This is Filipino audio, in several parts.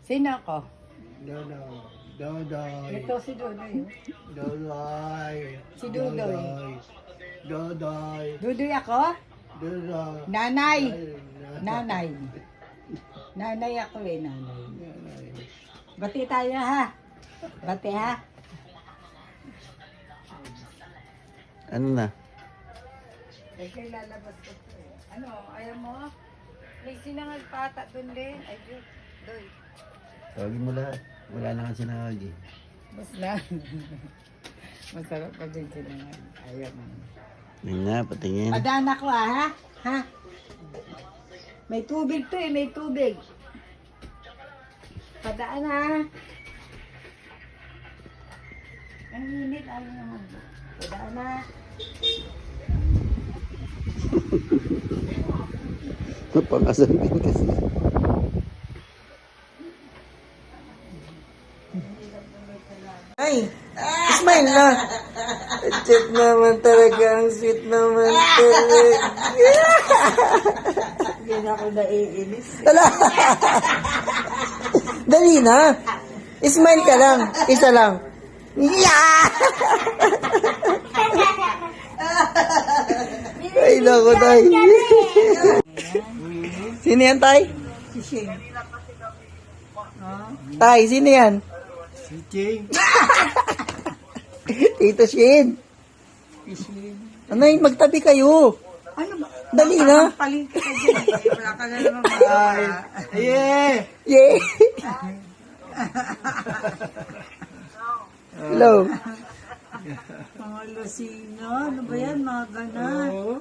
Sino ako? Dodoy. Ito si Dodoy. Dodoy. Si Dodoy. Dodoy. Dodoy ako? Dodoy. Nanay. Nanay. Nanay ako nanay. Bati tayo ha. Bati ha. Ano na? Kaya lalabas ko po. Ano, ayaw mo? May sinangag pata doon din. Ay, doy. Tawagin mo lahat. Wala na kasi sinangag eh. Bas na. Masarap pa din sinangag. Ayaw mo. Yun nga, patingin. Padaan ako ha? Ha? May tubig to may tubig. Padaan ha? Ang init, ayaw naman. Padaan ha? Pangasapin kasi. Ay! Smile na! Cute naman talaga. Ang sweet naman talaga. Hindi na ako naiinis. Wala! Dali na! Smile ka lang. Isa lang. Yeah! Ay, naku, tay. Sino yan, tay? Si Shane. Tay, sino yan? Si Ching. Tito Shin. Si Shane. Anay, magtabi kayo. Ano ba? Dali na. Palit ka dyan. Wala ka na naman magawa. Yeah. Yay! Hello. Mga lasina. Ano ba yan? Mga ganan. Oo.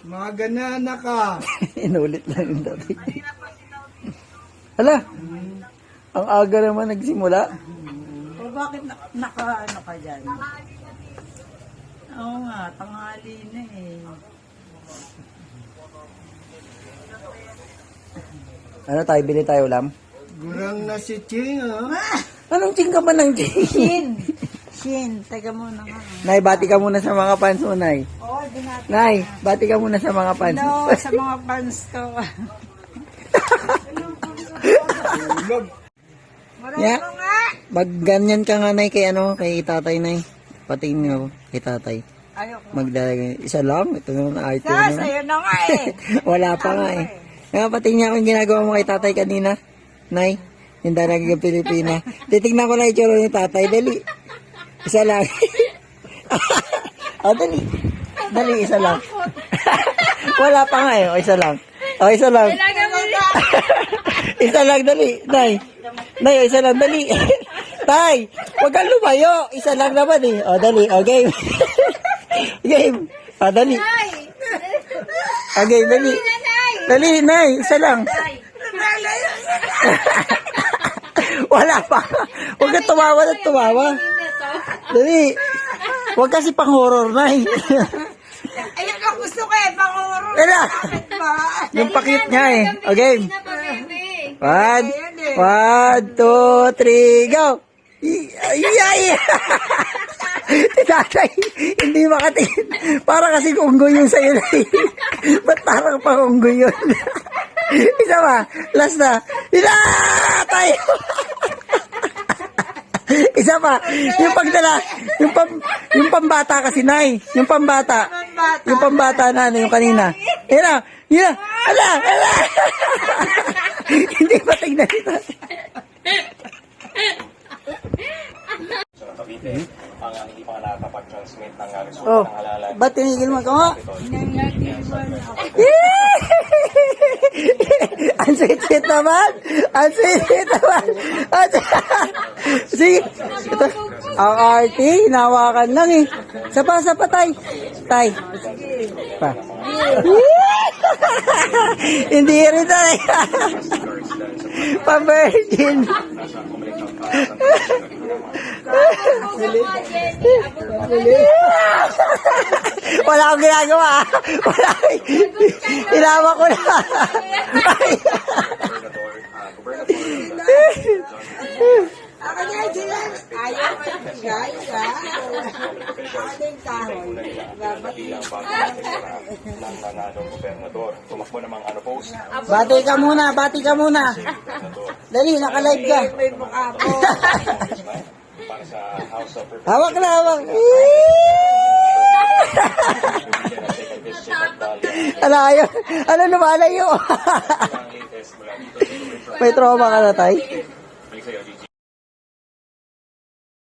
Mga ganana ka. Inulit lang yung dati. Hala. Ang aga naman nagsimula. O bakit naka-ano ka dyan? Oo nga, tanghali na eh. Ano tayo, bili tayo ulam? Gurang na si Ching, ha? Anong ching ka ba ng ching? Shin! Shin, teka muna nga. Nay, bati ka muna sa mga fans mo, Nay. Oo, binati. Nay, bati ka muna sa mga fans mo. Hello sa mga fans ko. Ulog. Yeah. Marunong nga! Magganyan ka nga, Nay, kay ano, kay tatay, Nay. Patingin ako kay tatay. Ayoko. Magdalagay. Isa lang. Ito naman, ito Sa, naman. sa'yo na nga eh. Wala pa nga eh. Nga, patingin ako yung ginagawa mo kay tatay kanina. Nay, yung dalagang Pilipina. Titignan ko lang yung tsura ni tatay. Dali. Isa lang. Dali. Dali, isa lang. Wala pa nga eh. O, isa lang. O, isa lang. Isa lang, dali. Nay. Nay, o, isa lang, dali. Tay, huwag kang lumayo. Isa lang naman eh. O, dali. O, game. Game. O, dali. O, game, dali. Dali, Nay. Isa lang. Wala pa. Huwag ka tumawa na tumawa. Dali. Huwag kasi pang horror, Nay. Ayun ang gusto ko eh, panguro. Wala. Yung pakit niya eh. O, game. 1, 2, 3, go! Ay! Tatay, hindi makatingin. Para kasi unggoy yung sa'yo na eh. Ba't parang pang unggoy yun? Isa ba? Last na. Tayo! Isa pa. Yung pagdala. Yung pambata kasi, Nay. Yung pambata. Yung pambata na, yung kanina. Yan na. Yan na. Ala! Hindi pa tignan ito. Hindi pa nakakapag-transmit ng resulta Oh, ng halalan. ba't tinigil mo ito nga? Ang sweet naman! Ang sweet naman! Sige, ito. Ang arty, hinawakan lang eh. Sapa, tay. Tay. Pa. Hindi rin tayo. Pa-virgin. Wala akong ginagawa. Wala. Ilawa ko na. guys, ha? Ating kahoy. bilang bagong ng nanalong gobernador. Tumakbo namang post. Bati ka muna, bati ka muna. Dali, naka-live ka. May mukha po. Para sa House of Representatives. Hawak na, hawak. Ano, ayaw. Ano, lumalayo. May trauma ka na, tay?